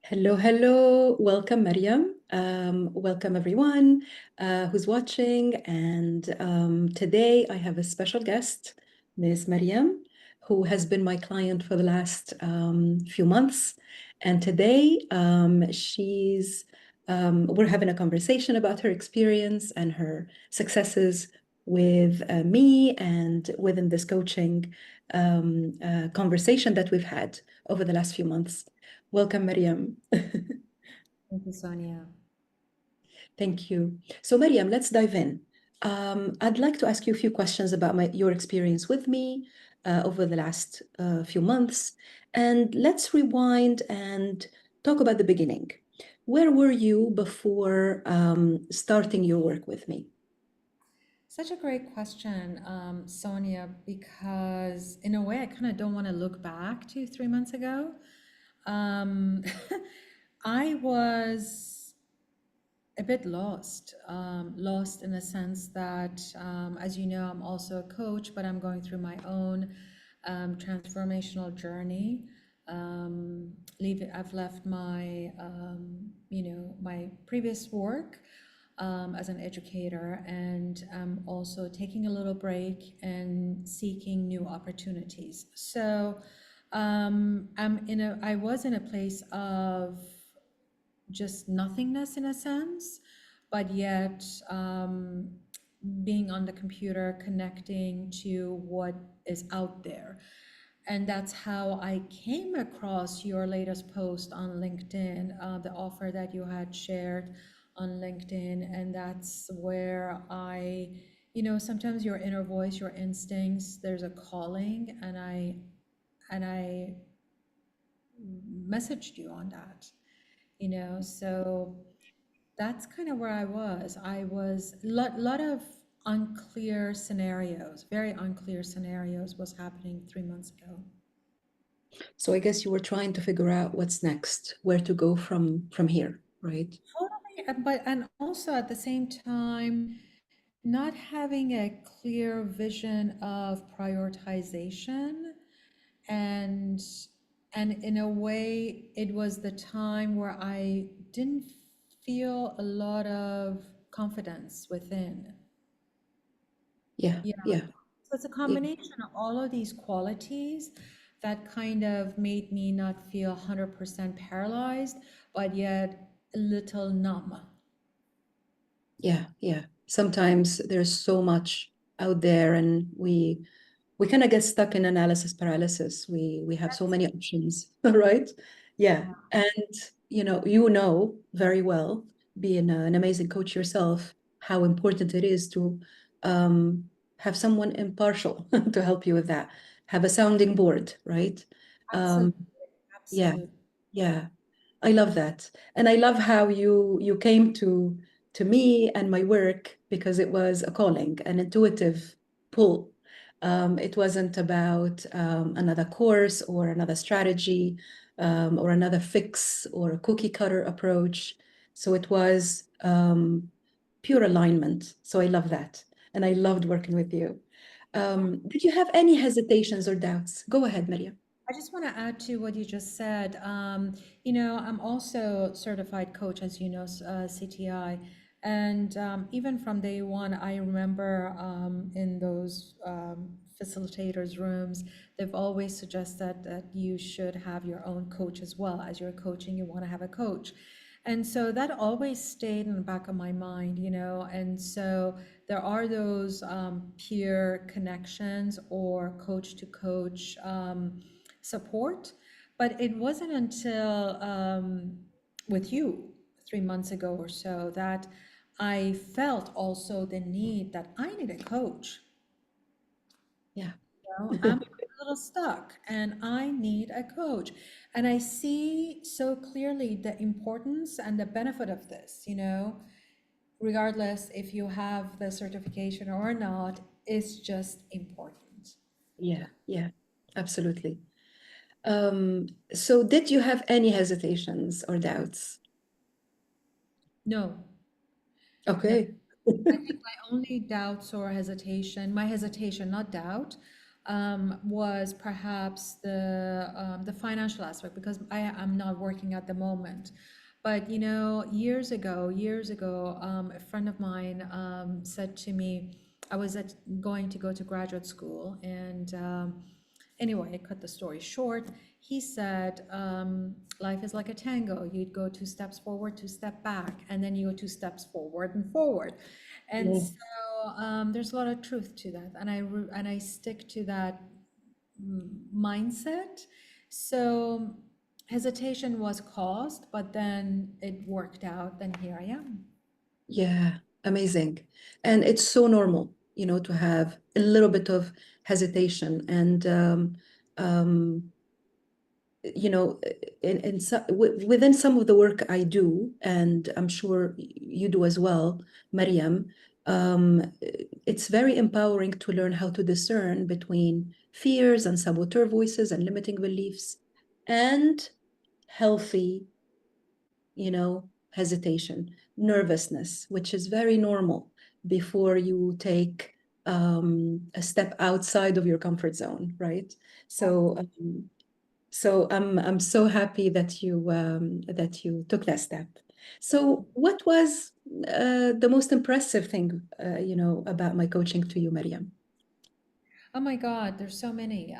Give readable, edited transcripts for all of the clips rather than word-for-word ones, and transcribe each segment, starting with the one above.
Hello, hello. Welcome, Mariam. Welcome, everyone who's watching. And today I have a special guest, Ms. Mariam, who has been my client for the last few months. And today we're having a conversation about her experience and her successes with me and within this coaching conversation that we've had over the last few months. Welcome, Mariam. Thank you, Sonia. Thank you. So, Mariam, let's dive in. I'd like to ask you a few questions about your experience with me over the last few months. And let's rewind and talk about the beginning. Where were you before starting your work with me? Such a great question, Sonia, because in a way, I kind of don't want to look back to 3 months ago. Um, I was a bit lost in a sense that, as you know, I'm also a coach, but I'm going through my own transformational journey. I've left my, my previous work as an educator, and I'm also taking a little break and seeking new opportunities. So, I was in a place of just nothingness in a sense, but yet being on the computer, connecting to what is out there. And that's how I came across your latest post on LinkedIn, the offer that you had shared on LinkedIn. And that's where sometimes your inner voice, your instincts, there's a calling, and I messaged you on that, so that's kind of where I was lot of unclear scenarios, very unclear scenarios was happening 3 months ago. So, I guess you were trying to figure out what's next, where to go from here, right? Totally, and also at the same time, not having a clear vision of prioritization, and and in a way it was the time where I didn't feel a lot of confidence within. Yeah, Yeah. yeah, So it's a yeah. combination of all of these qualities that kind of made me not feel 100% paralyzed, but yet a little numb. Yeah, yeah. Sometimes there's so much out there and we kind of get stuck in analysis paralysis. We have so many options, right? Yeah. And you know very well, being an amazing coach yourself, how important it is to um, have someone impartial to help you with that. Have a sounding board, right? Um, Absolutely. yeah, Absolutely. yeah. I love that. And I love how you came to me and my work because it was a calling, an intuitive pull. It wasn't about another course or another strategy or another fix or a cookie cutter approach. So it was pure alignment. So I love that. And I loved working with you. Did you have any hesitations or doubts? Go ahead, Maria. I just want to add to what you just said. I'm also certified coach, as you know, CTI. And even from day one, I remember in those facilitators' rooms, they've always suggested that you should have your own coach as well. As you're coaching, you want to have a coach. And so that always stayed in the back of my mind, and so there are those peer connections or coach to coach support. But it wasn't until with you 3 months ago or so that I felt also the need that I need a coach. Yeah. I'm a little stuck and I need a coach. And I see so clearly the importance and the benefit of this, regardless if you have the certification or not, it's just important. Yeah, yeah, absolutely. So did you have any hesitations or doubts? No, no. Okay. I think my only doubts or hesitation, my hesitation, not doubt, was perhaps the financial aspect, because I am not working at the moment. But you know, years ago, a friend of mine said to me, I was going to go to graduate school, and anyway, I cut the story short. He said, life is like a tango. You'd go two steps forward, two step back, and then you go two steps forward and forward. And Yeah. so there's a lot of truth to that, and I stick to that mindset. So hesitation was caused, but then it worked out. Then here I am. Yeah, amazing. And it's so normal, to have a little bit of hesitation. And um, you know, within some of the work I do, and I'm sure you do as well, Mariam, it's very empowering to learn how to discern between fears and saboteur voices and limiting beliefs and healthy, hesitation, nervousness, which is very normal before you take a step outside of your comfort zone, right? So, I'm so happy that you took that step. So, what was the most impressive thing, about my coaching to you, Mariam? Oh my God, there's so many.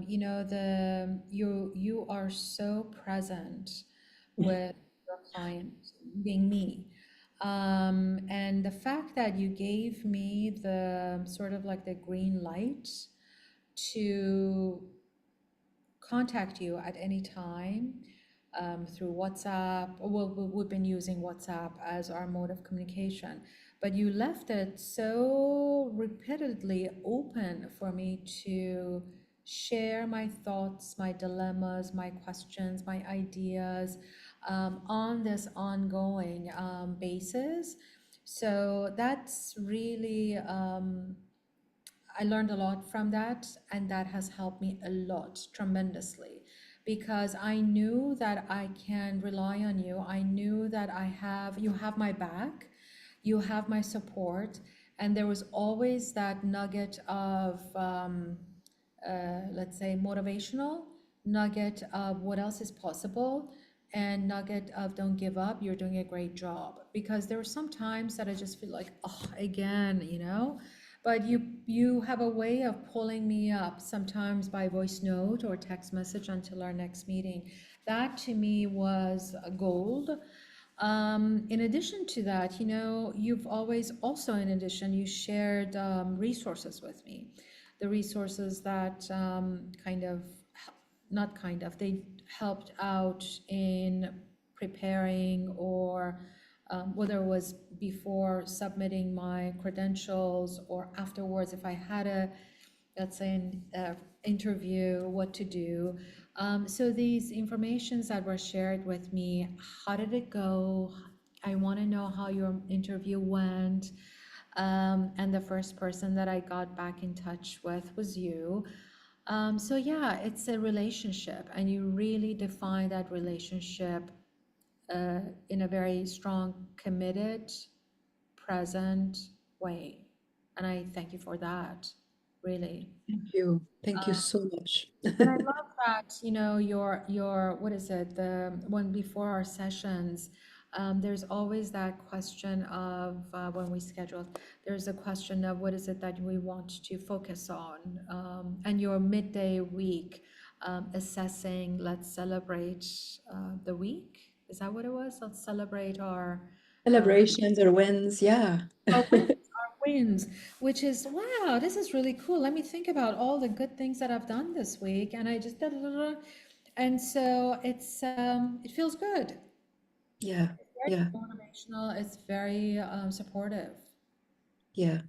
You know, you are so present with your client, being me. And the fact that you gave me the sort of like the green light to contact you at any time through WhatsApp. Well, we've been using WhatsApp as our mode of communication, but you left it so repeatedly open for me to share my thoughts, my dilemmas, my questions, my ideas on this ongoing basis. So that's really I learned a lot from that, and that has helped me a lot, tremendously, because I knew that I can rely on you. I knew that you have my back, you have my support, and there was always that nugget of, let's say, motivational nugget of what else is possible, and nugget of don't give up, you're doing a great job. Because there were some times that I just feel like, oh, again, but you have a way of pulling me up, sometimes by voice note or text message, until our next meeting. That to me was a gold. In addition to that, you've always also, in addition, you shared resources with me. The resources that not kind of, they helped out in preparing, or whether it was before submitting my credentials or afterwards, if I had let's say, an interview, what to do. So these informations that were shared with me, how did it go? I want to know how your interview went. And the first person that I got back in touch with was you. So yeah, it's a relationship, and you really define that relationship in a very strong, committed, present way. And I thank you for that, really. Thank you. Thank you so much. And I love that, your what is it, the one before our sessions, there's always that question of when we scheduled, there's a question of what is it that we want to focus on, and your midday week assessing, let's celebrate the week. Is that what it was? Let's celebrate uh, Celebrations or wins, yeah. our wins, which is, wow, this is really cool. Let me think about all the good things that I've done this week, and I just da, da, da, da. And so it feels good. Yeah, It's very yeah, motivational. It's very supportive. yeah.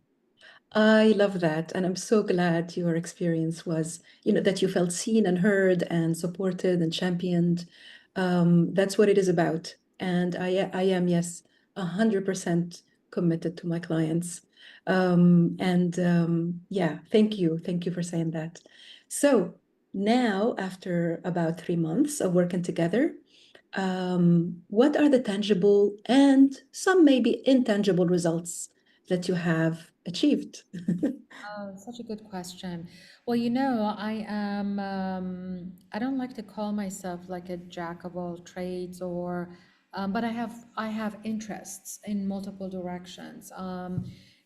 I love that. And I'm so glad your experience was, that you felt seen and heard and supported and championed. That's what it is about. And I am, yes, 100% committed to my clients. And yeah, thank you. Thank you for saying that. So now, after about 3 months of working together, what are the tangible and some maybe intangible results that you have achieved? Oh, such a good question. Well, I don't like to call myself like a jack of all trades but I have interests in multiple directions.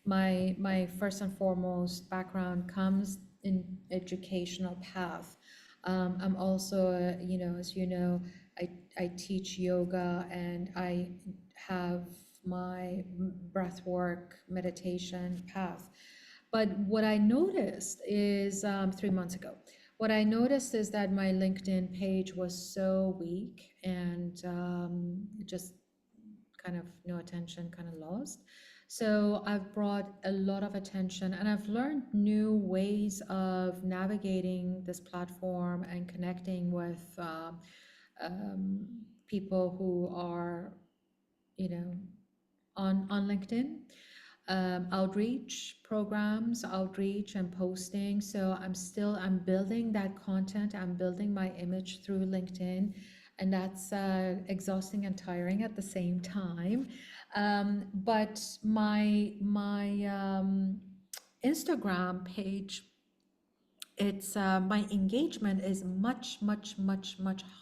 My first and foremost background comes in educational path. I'm also, as you know, I teach yoga and I have my breath work meditation path. But what I noticed is 3 months ago, what I noticed is that my LinkedIn page was so weak and just kind of no attention, kind of lost. So I've brought a lot of attention and I've learned new ways of navigating this platform and connecting with um, people who are, you know, on LinkedIn, outreach programs, outreach and posting. So I'm building that content. I'm building my image through LinkedIn, and that's exhausting and tiring at the same time. But my Instagram page, it's my engagement is much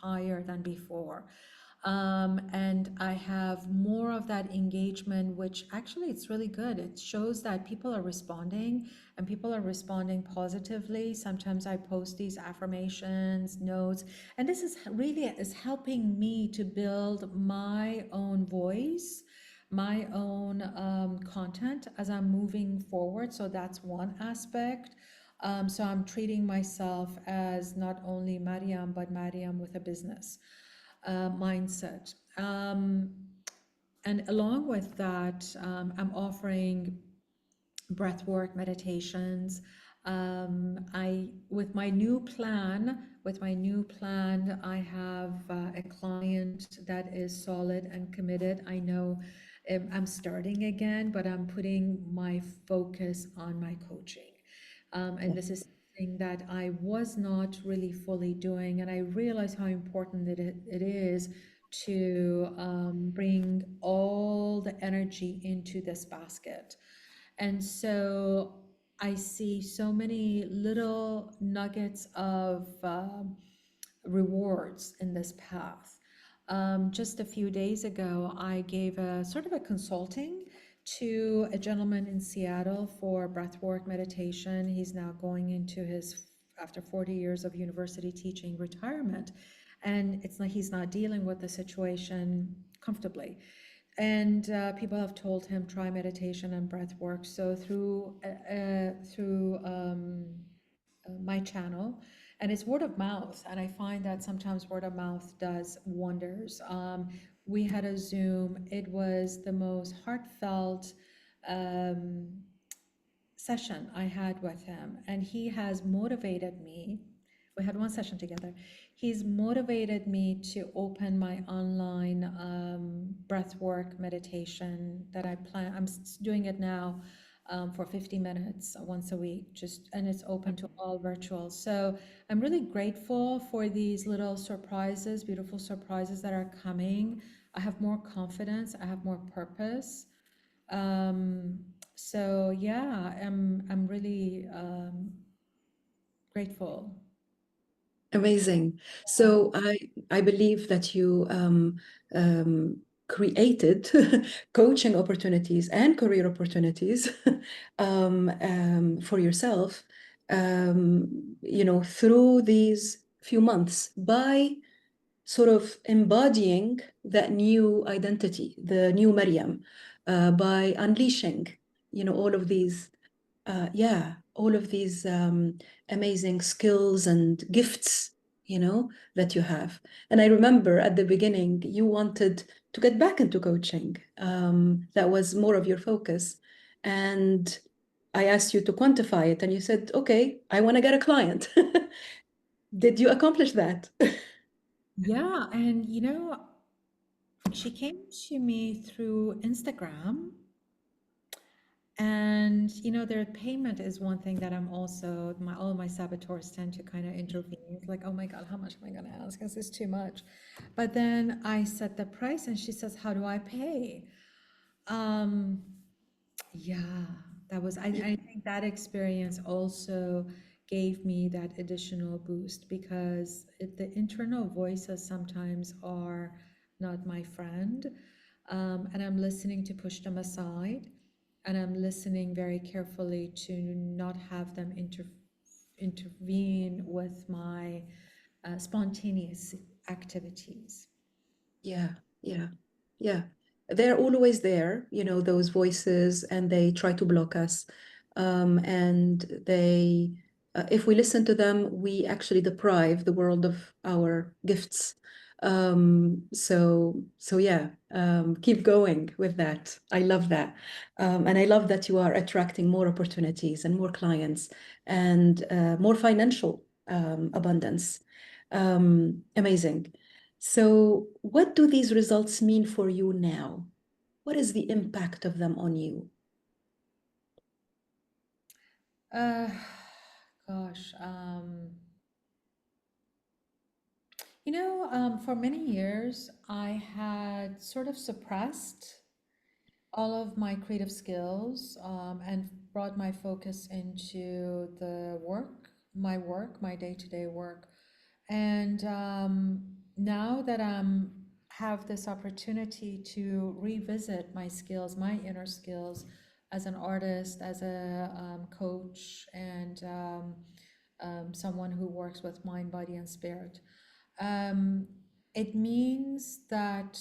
higher than before, and I have more of that engagement, which actually it's really good. It shows that people are responding and people are responding positively. Sometimes I post these affirmations notes, and this is really is helping me to build my own voice, my own content as I'm moving forward. So that's one aspect. So I'm treating myself as not only Mariam, but Mariam with a business mindset. And along with that, I'm offering breath work meditations. With my new plan, I have a client that is solid and committed. I know I'm starting again, but I'm putting my focus on my coaching. And this is something that I was not really fully doing. And I realize how important it is to bring all the energy into this basket. And so I see so many little nuggets of rewards in this path. Just a few days ago, I gave a sort of a consulting to a gentleman in Seattle for breathwork meditation. He's now going into his, after 40 years of university teaching, retirement. And it's like he's not dealing with the situation comfortably. And people have told him try meditation and breath work. So through my channel, and it's word of mouth. And I find that sometimes word of mouth does wonders. We had a Zoom. It was the most heartfelt um, session I had with him, and he has motivated me. We had one session together. He's motivated me to open my online breathwork meditation that I plan. Doing it now for 50 minutes once a week, just and it's open to all virtual. So I'm really grateful for these little surprises, beautiful surprises that are coming. I have more confidence. I have more purpose. Um, so yeah, I'm really grateful. Amazing. Yeah. So I believe that you um, created coaching opportunities and career opportunities for yourself, through these few months by sort of embodying that new identity, the new Maryam, by unleashing, all of these all of these amazing skills and gifts, that you have. And I remember at the beginning, you wanted to get back into coaching. That was more of your focus. And I asked you to quantify it, and you said, okay, I want to get a client. Did you accomplish that? Yeah, and she came to me through Instagram. And their payment is one thing that I'm also all my saboteurs tend to kind of intervene. It's like, oh my God, how much am I going to ask? This is too much. But then I set the price, and she says, how do I pay? Um, yeah. That was, Yeah, I think that experience also gave me that additional boost because the internal voices sometimes are not my friend. And I'm listening to push them aside, and I'm listening very carefully to not have them intervene with my spontaneous activities. yeah, yeah, yeah. They're always there, those voices, and they try to block us. And if we listen to them, we actually deprive the world of our gifts. So yeah, keep going with that. I love that. And I love that you are attracting more opportunities and more clients and more financial abundance. Amazing. So, what do these results mean for you now? What is the impact of them on you? Uh, gosh, for many years, I had sort of suppressed all of my creative skills and brought my focus into the work, my day-to-day work. And now that have this opportunity to revisit my skills, my inner skills as an artist, as a coach, and someone who works with mind, body, and spirit. Um, it means that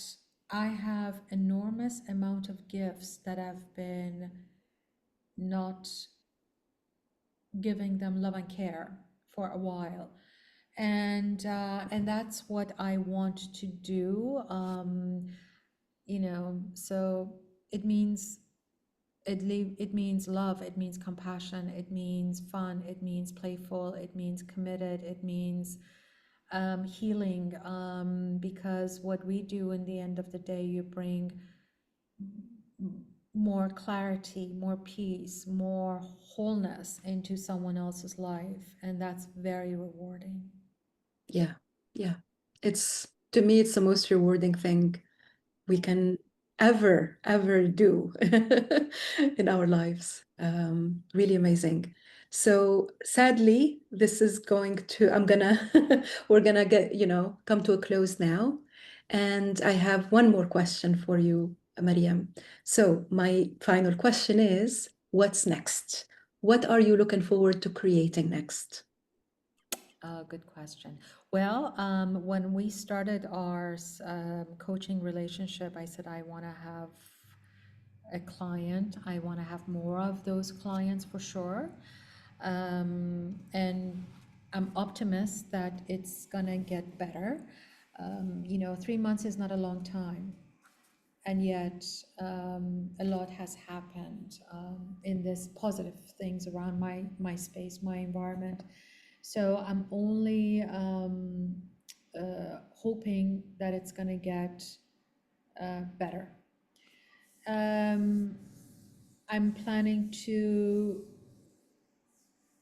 I have enormous amount of gifts that have been not giving them love and care for a while, and that's what I want to do. So it means it means love, it means compassion, it means fun, it means playful, it means committed, it means healing, because what we do in the end of the day, you bring more clarity, more peace, more wholeness into someone else's life, and that's very rewarding. Yeah, yeah. To me, it's the most rewarding thing we can ever do in our lives. Really amazing. So sadly, this is going to, we're gonna come to a close now. And I have one more question for you, Mariam. So my final question is, what's next? What are you looking forward to creating next? Good question. Well, when we started our coaching relationship, I said I want to have a client. I want to have more of those clients for sure. And I'm optimist that it's gonna get better. 3 months is not a long time, and yet a lot has happened in this positive things around my space, my environment. So I'm only hoping that it's gonna get better. Um, I'm planning to.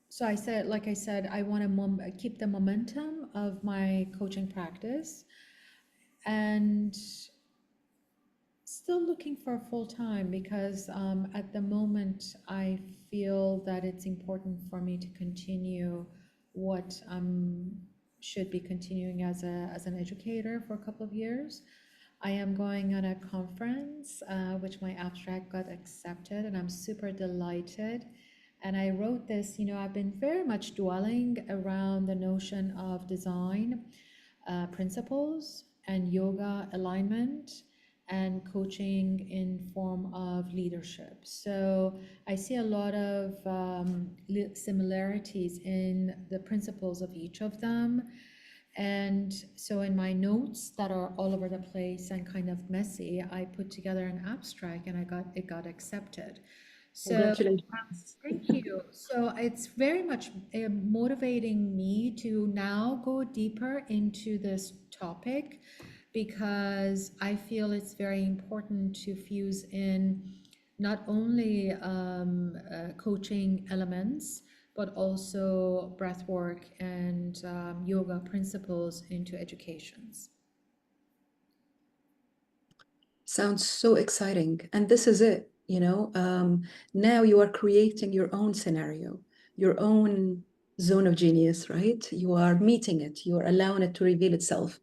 So like I said, I want to keep the momentum of my coaching practice, and still looking for full time because at the moment I feel that it's important for me to continue what should be continuing as an educator for a couple of years. I am going on a conference, which my abstract got accepted, and I'm super delighted. And I wrote this, I've been very much dwelling around the notion of design principles and yoga alignment and coaching in form of leadership. So I see a lot of similarities in the principles of each of them. And so in my notes that are all over the place and kind of messy, I put together an abstract and it got accepted. So Congratulations. thank you. So it's very much motivating me to now go deeper into this topic because I feel it's very important to fuse in not only coaching elements, but also breath work and yoga principles into educations. Sounds so exciting. And this is it. you know. Now you are creating your own scenario, your own zone of genius, right? You are meeting it, you are allowing it to reveal itself.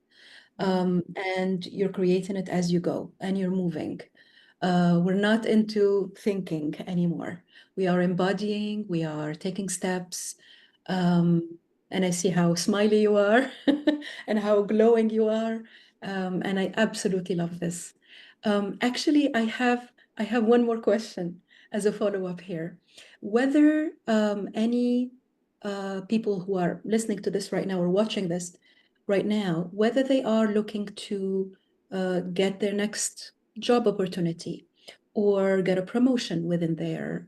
Mhm. And you're creating it as you go and you're moving. We're not into thinking anymore. We are embodying, we are taking steps. Um, and I see how smiley you are and how glowing you are. And I absolutely love this. Actually, I have one more question as a follow-up here. Whether any people who are listening to this right now or watching this right now, whether they are looking to get their next job opportunity or get a promotion within their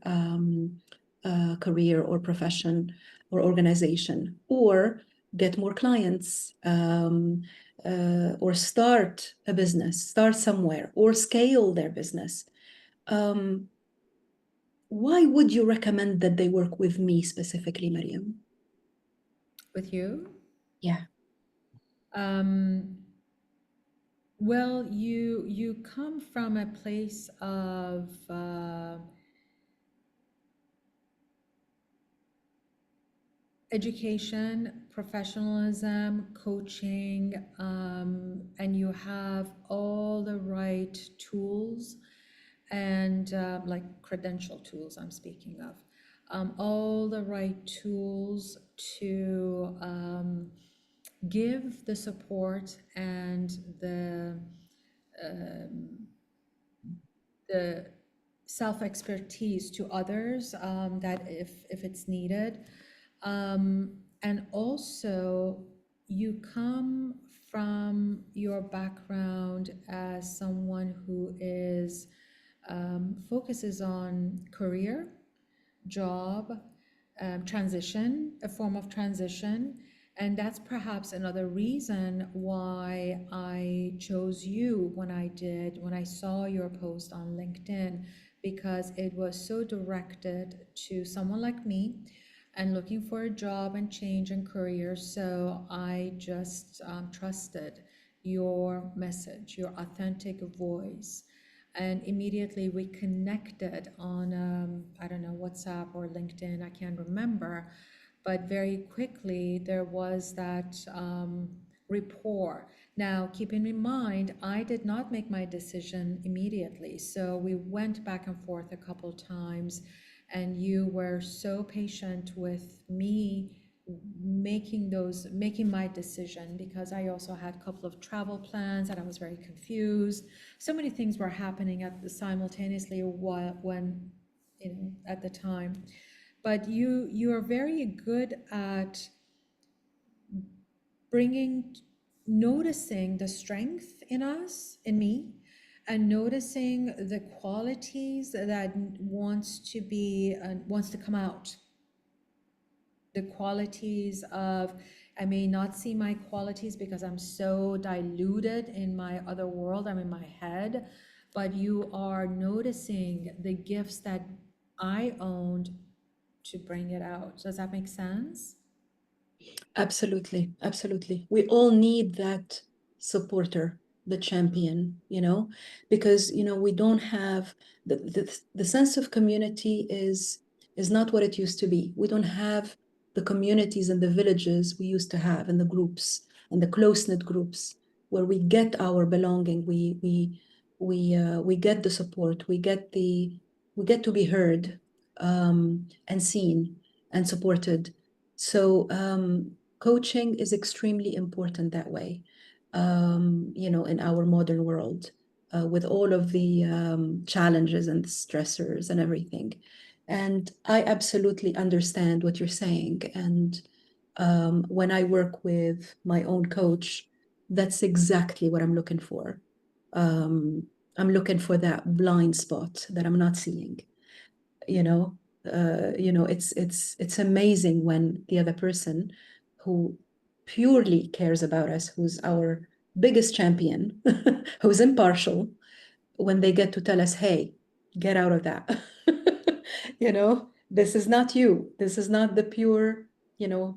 career or profession or organization, or get more clients, or start a business, start somewhere, or scale their business. Um, why would you recommend that they work with me specifically, Mariam? With you? Yeah. Um, well, you come from a place of education, professionalism, coaching, and you have all the right tools and like credential tools, I'm speaking of, all the right tools to give the support and um, the self expertise to others, that if it's needed, and also you come from your background as someone who is focuses on career, job, transition, a form of transition. And that's perhaps another reason why I chose you when I did, when I saw your post on LinkedIn, because it was so directed to someone like me and looking for a job and change in career. So I just trusted your message, your authentic voice, and immediately we connected on I don't know, WhatsApp or LinkedIn, I can't remember, but very quickly there was that rapport. Now, keeping in mind, I did not make my decision immediately, so we went back and forth a couple times, and you were so patient with me making my decision, because I also had a couple of travel plans and I was very confused. So many things were happening at the simultaneously when at the time. But you are very good at bringing noticing the strength in us, in me, and noticing the qualities that wants to come out, the qualities of, I may not see my qualities because I'm so diluted in my other world, I'm in my head, but you are noticing the gifts that I owned to bring it out. Does that make sense? Absolutely, absolutely. We all need that supporter, the champion, because we don't have the sense of community is not what it used to be. We don't have the communities and the villages we used to have, and the groups and the close-knit groups where we get our belonging. We get the support. We get to be heard, and seen and supported. So coaching is extremely important that way, in our modern world, with all of the challenges and stressors and everything. And I absolutely understand what you're saying. And when I work with my own coach, that's exactly what I'm looking for. Um, I'm looking for that blind spot that I'm not seeing. you know it's amazing when the other person who purely cares about us, who's our biggest champion, who's impartial, when they get to tell us, hey, get out of that. This is not you, this is not the pure,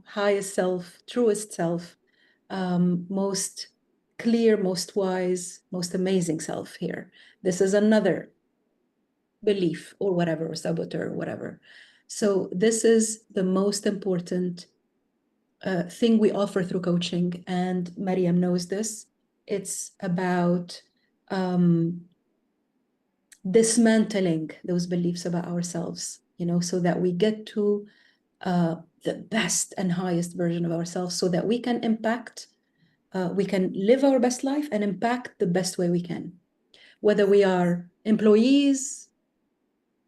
highest self, truest self, most clear, most wise, most amazing self here. This is another belief or whatever, or saboteur or whatever. So this is the most important thing we offer through coaching, and Mariam knows this. It's about dismantling those beliefs about ourselves, so that we get to the best and highest version of ourselves, so that we can impact, we can live our best life and impact the best way we can, whether we are employees,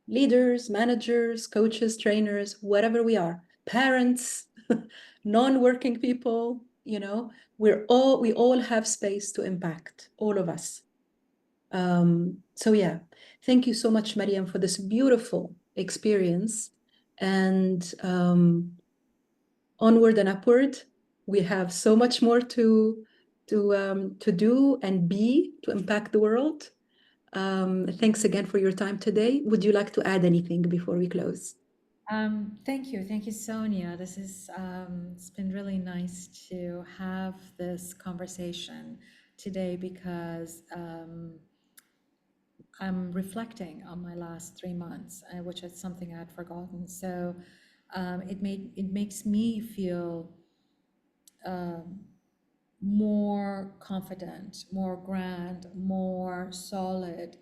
leaders, managers, coaches, trainers, whatever we are, parents, non-working people, we all have space to impact, all of us. So yeah, thank you so much, Mariam, for this beautiful experience. And onward and upward, we have so much more to do and be to impact the world. Thanks again for your time today. Would you like to add anything before we close? Thank you, Sonia. This is it's been really nice to have this conversation today because I'm reflecting on my last 3 months, which is something I'd forgotten. So it makes me feel more confident, more grand, more solid,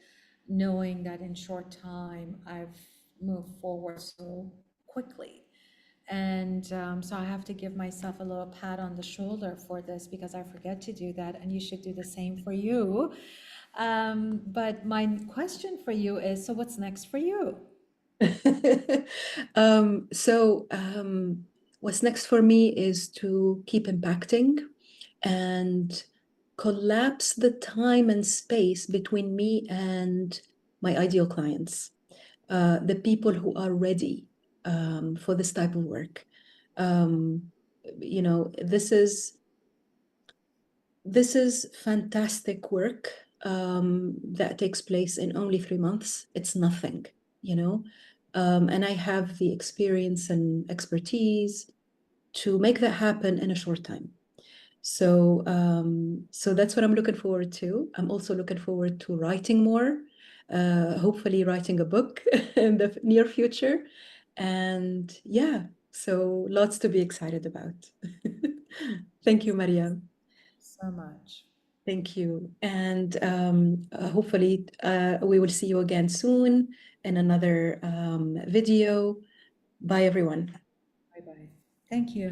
knowing that in short time I've moved forward so quickly. And so I have to give myself a little pat on the shoulder for this because I forget to do that, and you should do the same for you. But my question for you is, so what's next for you? So what's next for me is to keep impacting and collapse the time and space between me and my ideal clients, the people who are ready for this type of work. Um, this is fantastic work that takes place in only 3 months. It's nothing, you know, and I have the experience and expertise to make that happen in a short time. So that's what I'm looking forward to. I'm also looking forward to writing more, hopefully writing a book in the near future. And yeah, so lots to be excited about. Thank you, Maria. So much. Thank you. And hopefully we will see you again soon in another video. Bye, everyone. Bye bye. Thank you.